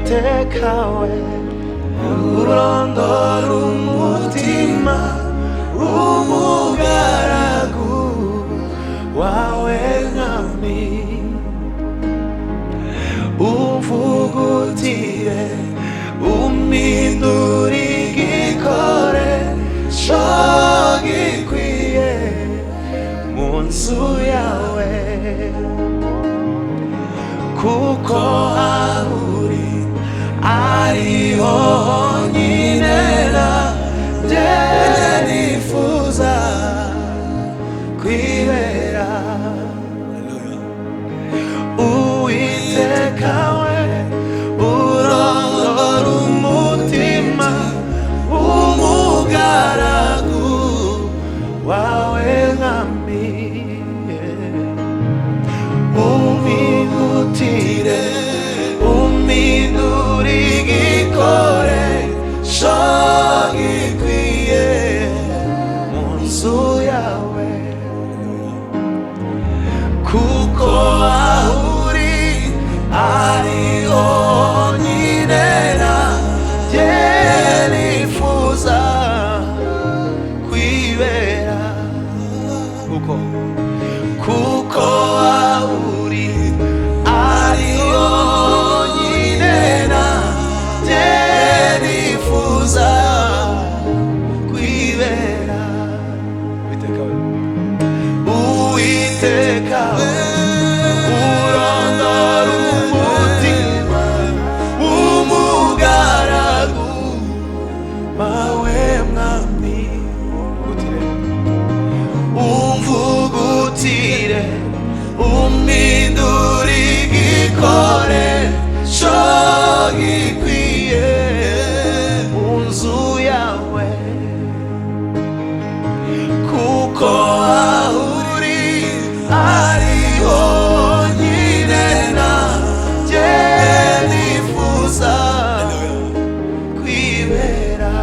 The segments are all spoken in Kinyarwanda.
Uwitekawe urondora umutima umugaragu wawe mwami, umvugutire umpindure igikoresho gikwiye mu nzu yawe, kuko aho uri ariho honyine nanjye nifuza kwibera. Uwitekawe urondora umutima umugaragu wawe mwami, umpindure umpindure igikoresho gikwiye mu nzu yawe, kuko aho uri ariho honyine nanjye nifuza kwibera. Kuko aho uri ariho honyine nanjye nifuza kwibera. Uwitekawe urondora umutima umugaragu wawe mwami, umvugutire umpindure igikoresho gikwiye mu nzu yawe, kuko aho uri ariho honyine nanjye nifuza kwibera.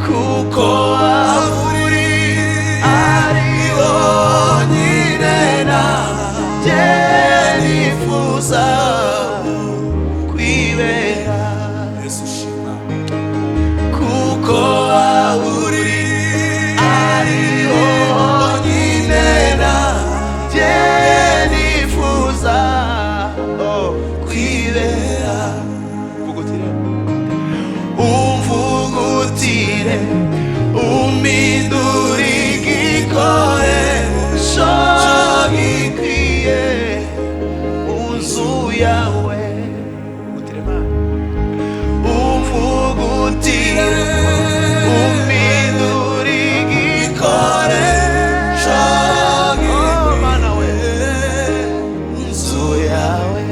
Kuko aho uri ariho honyine nanjye nifuza kwibera. Kuko aho uri ariho honyine nanjye nifuza kwibera. Umvugutire umpindure igikoresho gikwiye mu nzu yawe, umvugutire umpindure igikoresho gikwiye mu nzu yawe,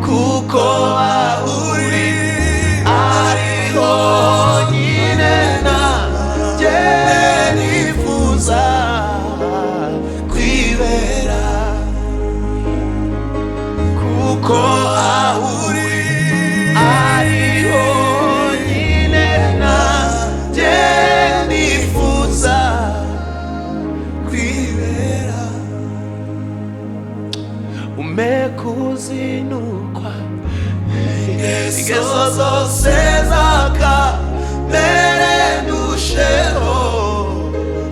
kuko aho uri ariho honyine nanjye nifuza kwibera. Kuko aho uri ariho honyine nanjye nifuza kwibera. Umekuzinukwa ingeso zose zakamere ndusheho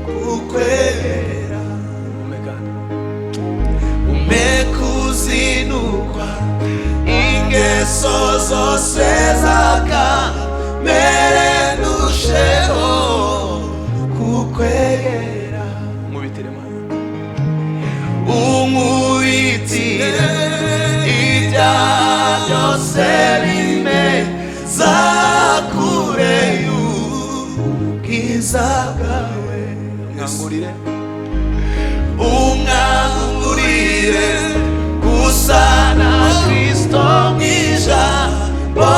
kukwegera. Umekuzinukwa ingeso zose zakamere ndusheho kukwegera. Umubitire ibyaha byose bimeza kure y'ubwiza bwawe. Umwangurire gusa na Kristo mw'ijambo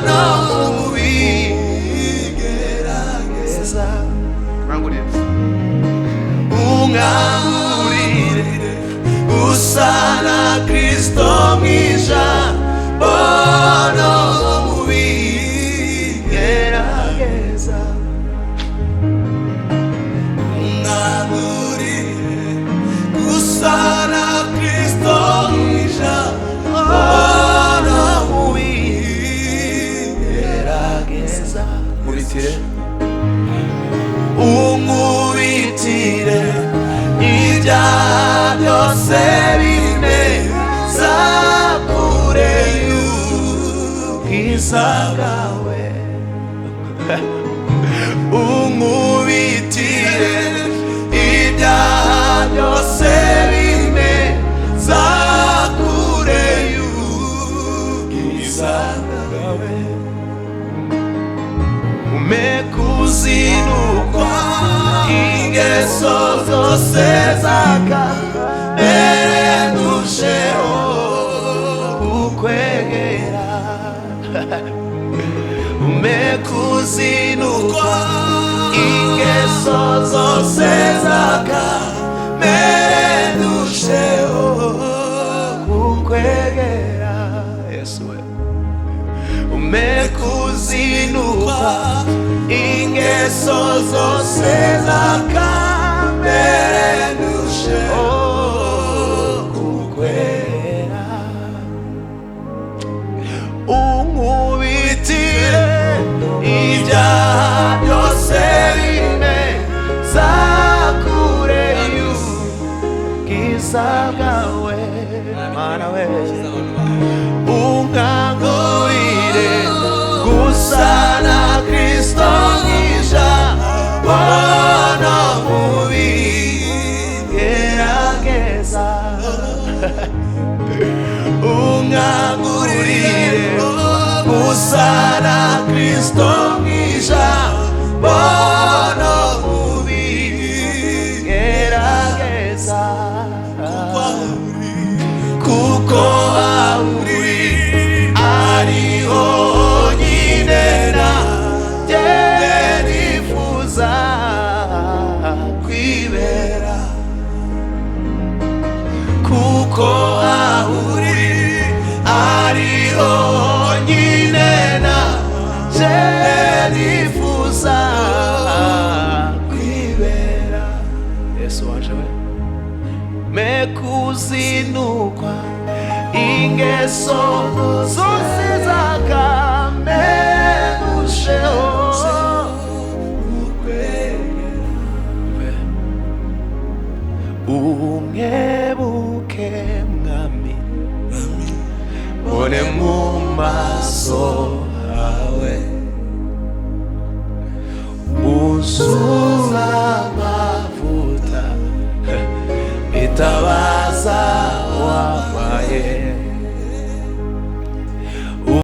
no mu bigerageza. Umwangurire gusa na Kristo mw'ijambo no mu bigerageza. Umwangurire gusa na Kristo mw'ijambo unkubitire ibyaha byose bimeza kure y'ubwiza bwawe. Unkubitire ibyaha byose bimeza kure y'ubwiza bwawe. Umpe kuzinukwa ingeso zose zakambere ndusheho kukwegera. Umpe kuzinukwa ingeso zose zakambere ndusheho kukwegera. Yesu we. Umpe kuzinukwa ingeso zose zakambere ndusheho kukwegera. Unkubitire ibyaha byose bimeza kure y'ubwiza bwawe. Mana we, unkangurire gusa na Kristo mw'ijambo no mu bigerageza. Unkangurire gusa na Kristo mw'ijambo no mu bigerageza. Kuko aho uri ariho honyine nanjye nifuza kwibera. Kuko aho uri ariho honyine nanjye nifuza kwibera. Yesu wanje we. Umpe kuzinukwa ingeso zose zakambere ndusheho kukwegera. Unkebuke mwami mbone mu maso hawe. Uzuza amavuta itabara